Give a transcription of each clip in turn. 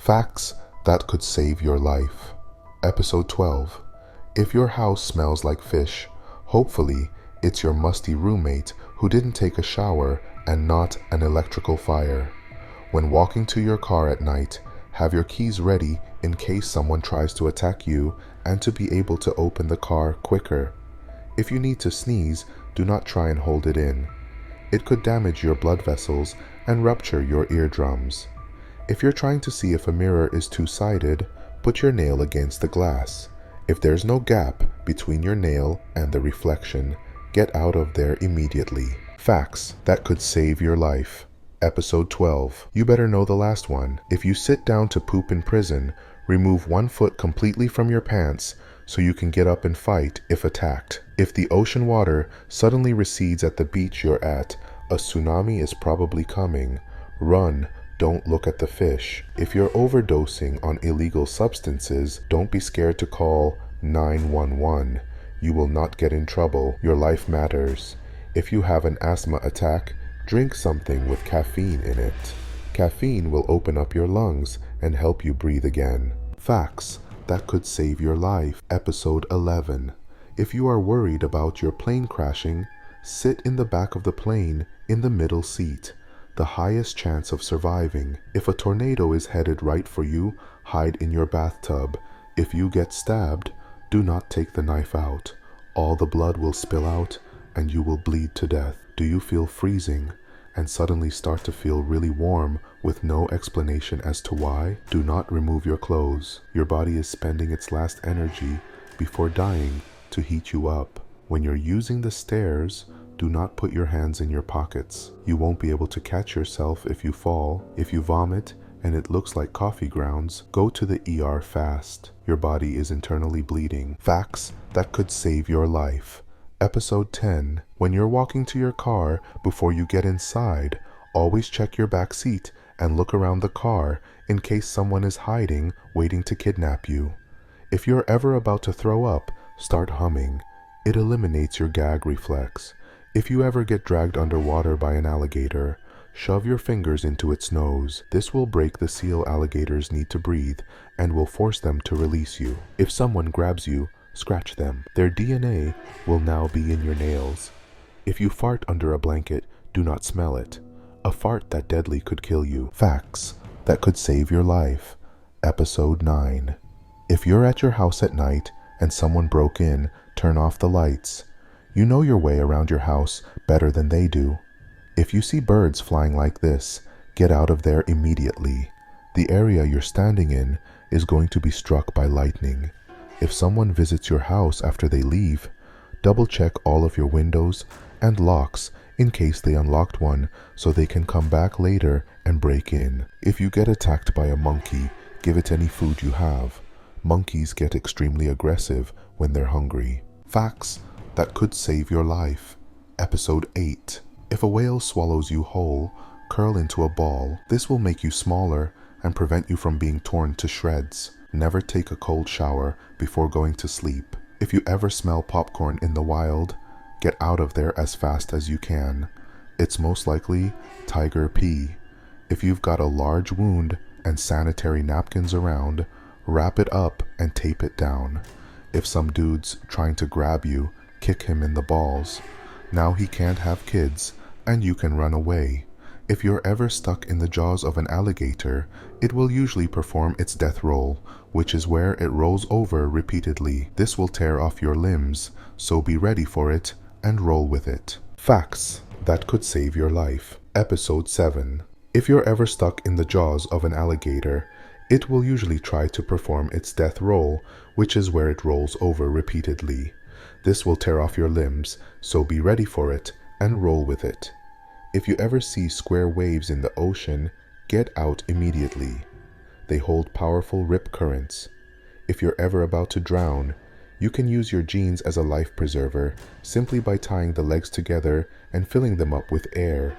Facts that could save your life. Episode 12. If your house smells like fish, hopefully it's your musty roommate who didn't take a shower and not an electrical fire. When walking to your car at night, have your keys ready in case someone tries to attack you and to be able to open the car quicker. If you need to sneeze, do not try and hold it in. It could damage your blood vessels and rupture your eardrums. If you're trying to see if a mirror is two-sided, put your nail against the glass. If there's no gap between your nail and the reflection, get out of there immediately. Facts that could save your life. Episode 12. You better know the last one. If you sit down to poop in prison, remove one foot completely from your pants so you can get up and fight if attacked. If the ocean water suddenly recedes at the beach you're at, a tsunami is probably coming. Run. Don't look at the fish. If you're overdosing on illegal substances, don't be scared to call 911. You will not get in trouble. Your life matters. If you have an asthma attack, drink something with caffeine in it. Caffeine will open up your lungs and help you breathe again. Facts that could save your life. Episode 11. If you are worried about your plane crashing, sit in the back of the plane in the middle seat. The highest chance of surviving. If a tornado is headed right for you, hide in your bathtub. If you get stabbed, do not take the knife out. All the blood will spill out and you will bleed to death. Do you feel freezing and suddenly start to feel really warm with no explanation as to why? Do not remove your clothes. Your body is spending its last energy before dying to heat you up. When you're using the stairs, do not put your hands in your pockets. You won't be able to catch yourself if you fall. If you vomit and it looks like coffee grounds, go to the ER fast. Your body is internally bleeding. Facts that could save your life. Episode 10. When you're walking to your car, before you get inside, always check your back seat and look around the car in case someone is hiding, waiting to kidnap you. If you're ever about to throw up, start humming. It eliminates your gag reflex. If you ever get dragged underwater by an alligator, shove your fingers into its nose. This will break the seal alligators need to breathe and will force them to release you. If someone grabs you, scratch them. Their DNA will now be in your nails. If you fart under a blanket, do not smell it. A fart that deadly could kill you. Facts that could save your life. Episode 9. If you're at your house at night and someone broke in, turn off the lights. You know your way around your house better than they do. If you see birds flying like this, get out of there immediately. The area you're standing in is going to be struck by lightning. If someone visits your house after they leave, double check all of your windows and locks in case they unlocked one so they can come back later and break in. If you get attacked by a monkey, give it any food you have. Monkeys get extremely aggressive when they're hungry. Facts that could save your life. Episode 8. If a whale swallows you whole, curl into a ball. This will make you smaller and prevent you from being torn to shreds. Never take a cold shower before going to sleep. If you ever smell popcorn in the wild, get out of there as fast as you can. It's most likely tiger pee. If you've got a large wound and sanitary napkins around, wrap it up and tape it down. If some dude's trying to grab you, kick him in the balls. Now he can't have kids, and you can run away. If you're ever stuck in the jaws of an alligator, it will usually perform its death roll, which is where it rolls over repeatedly. This will tear off your limbs, so be ready for it and roll with it. Facts that could save your life. Episode 7. If you're ever stuck in the jaws of an alligator, it will usually try to perform its death roll, which is where it rolls over repeatedly. This will tear off your limbs, so be ready for it and roll with it. If you ever see square waves in the ocean, get out immediately. They hold powerful rip currents. If you're ever about to drown, you can use your jeans as a life preserver simply by tying the legs together and filling them up with air.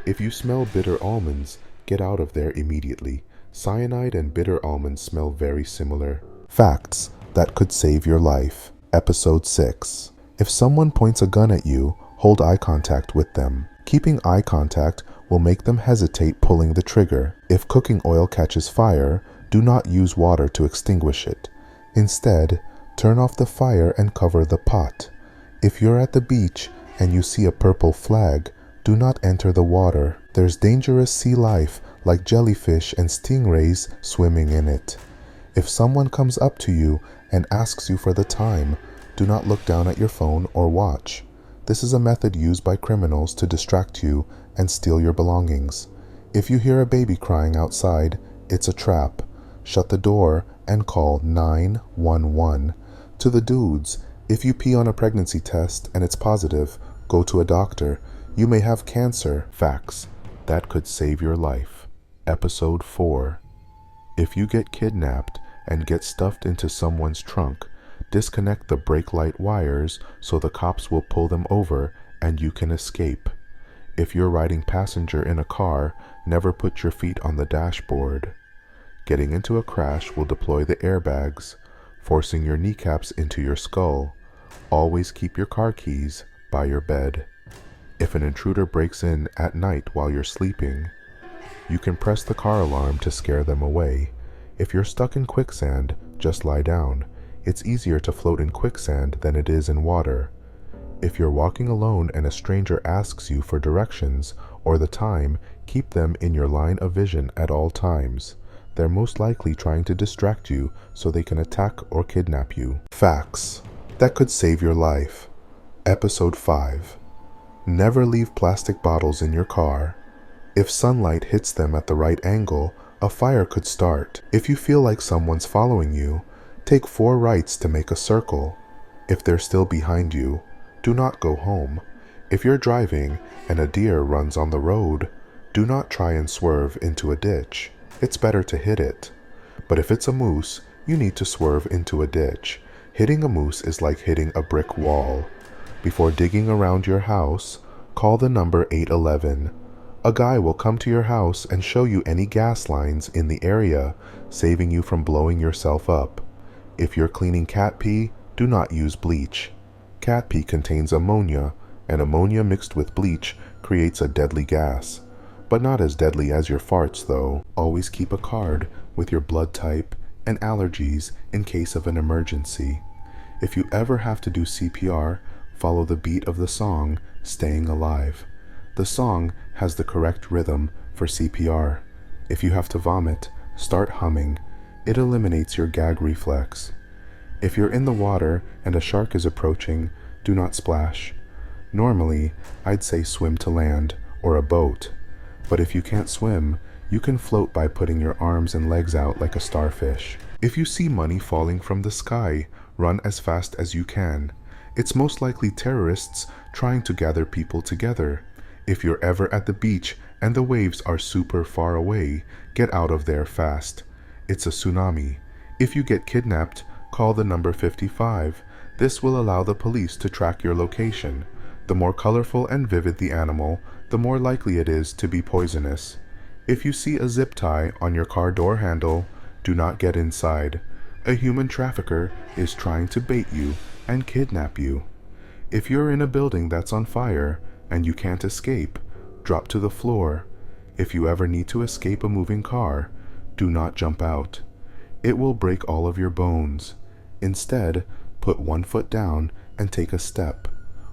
If you smell bitter almonds, get out of there immediately. Cyanide and bitter almonds smell very similar. Facts that could save your life. Episode 6. If someone points a gun at you, hold eye contact with them. Keeping eye contact will make them hesitate pulling the trigger. If cooking oil catches fire, do not use water to extinguish it. Instead, turn off the fire and cover the pot. If you're at the beach and you see a purple flag, do not enter the water. There's dangerous sea life like jellyfish and stingrays swimming in it. If someone comes up to you and asks you for the time, do not look down at your phone or watch. This is a method used by criminals to distract you and steal your belongings. If you hear a baby crying outside, it's a trap. Shut the door and call 911. To the dudes, if you pee on a pregnancy test and it's positive, go to a doctor. You may have cancer. Facts that could save your life. Episode 4. If you get kidnapped and get stuffed into someone's trunk, disconnect the brake light wires so the cops will pull them over and you can escape. If you're riding passenger in a car, never put your feet on the dashboard. Getting into a crash will deploy the airbags, forcing your kneecaps into your skull. Always keep your car keys by your bed. If an intruder breaks in at night while you're sleeping, you can press the car alarm to scare them away. If you're stuck in quicksand, just lie down. It's easier to float in quicksand than it is in water. If you're walking alone and a stranger asks you for directions or the time, keep them in your line of vision at all times. They're most likely trying to distract you so they can attack or kidnap you. Facts that could save your life. Episode 5. Never leave plastic bottles in your car. If sunlight hits them at the right angle, a fire could start. If you feel like someone's following you, take 4 rights to make a circle. If they're still behind you, do not go home. If you're driving and a deer runs on the road, do not try and swerve into a ditch. It's better to hit it. But if it's a moose, you need to swerve into a ditch. Hitting a moose is like hitting a brick wall. Before digging around your house, call the number 811. A guy will come to your house and show you any gas lines in the area, saving you from blowing yourself up. If you're cleaning cat pee, do not use bleach. Cat pee contains ammonia, and ammonia mixed with bleach creates a deadly gas. But not as deadly as your farts, though. Always keep a card with your blood type and allergies in case of an emergency. If you ever have to do CPR, follow the beat of the song, Staying Alive. The song has the correct rhythm for CPR. If you have to vomit, start humming. It eliminates your gag reflex. If you're in the water and a shark is approaching, do not splash. Normally, I'd say swim to land or a boat. But if you can't swim, you can float by putting your arms and legs out like a starfish. If you see money falling from the sky, run as fast as you can. It's most likely terrorists trying to gather people together. If you're ever at the beach and the waves are super far away, get out of there fast. It's a tsunami. If you get kidnapped, call the number 55. This will allow the police to track your location. The more colorful and vivid the animal, the more likely it is to be poisonous. If you see a zip tie on your car door handle, do not get inside. A human trafficker is trying to bait you and kidnap you. If you're in a building that's on fire and you can't escape, drop to the floor. If you ever need to escape a moving car, do not jump out. It will break all of your bones. Instead, put 1 foot down and take a step.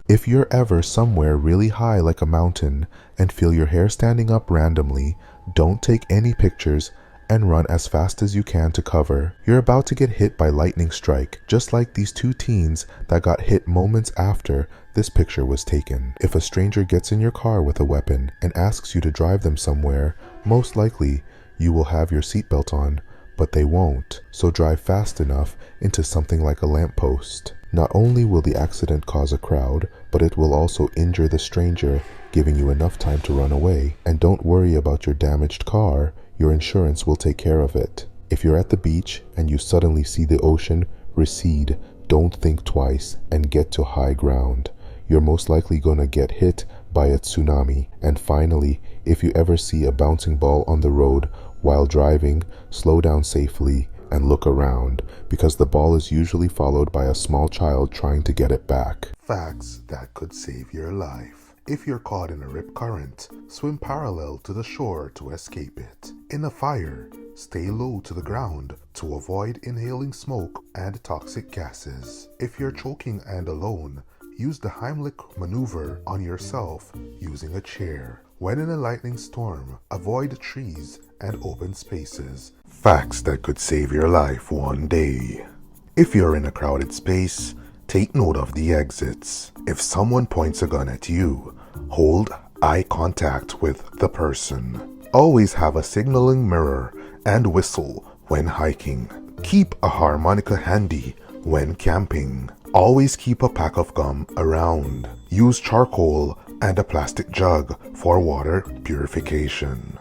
If you're ever somewhere really high like a mountain and feel your hair standing up randomly, don't take any pictures and run as fast as you can to cover. You're about to get hit by lightning strike, just like these 2 teens that got hit moments after this picture was taken. If a stranger gets in your car with a weapon and asks you to drive them somewhere, most likely you will have your seatbelt on, but they won't, so drive fast enough into something like a lamppost. Not only will the accident cause a crowd, but it will also injure the stranger, giving you enough time to run away. And don't worry about your damaged car, your insurance will take care of it. If you're at the beach and you suddenly see the ocean, recede, don't think twice, and get to high ground. You're most likely gonna get hit by a tsunami. And finally, if you ever see a bouncing ball on the road while driving, slow down safely and look around, because the ball is usually followed by a small child trying to get it back. Facts that could save your life. If you're caught in a rip current, swim parallel to the shore to escape it. In a fire, stay low to the ground to avoid inhaling smoke and toxic gases. If you're choking and alone, use the Heimlich maneuver on yourself using a chair. When in a lightning storm, avoid trees and open spaces. Facts that could save your life one day. If you're in a crowded space, take note of the exits. If someone points a gun at you, hold eye contact with the person. Always have a signaling mirror and whistle when hiking. Keep a harmonica handy when camping. Always keep a pack of gum around. Use charcoal and a plastic jug for water purification.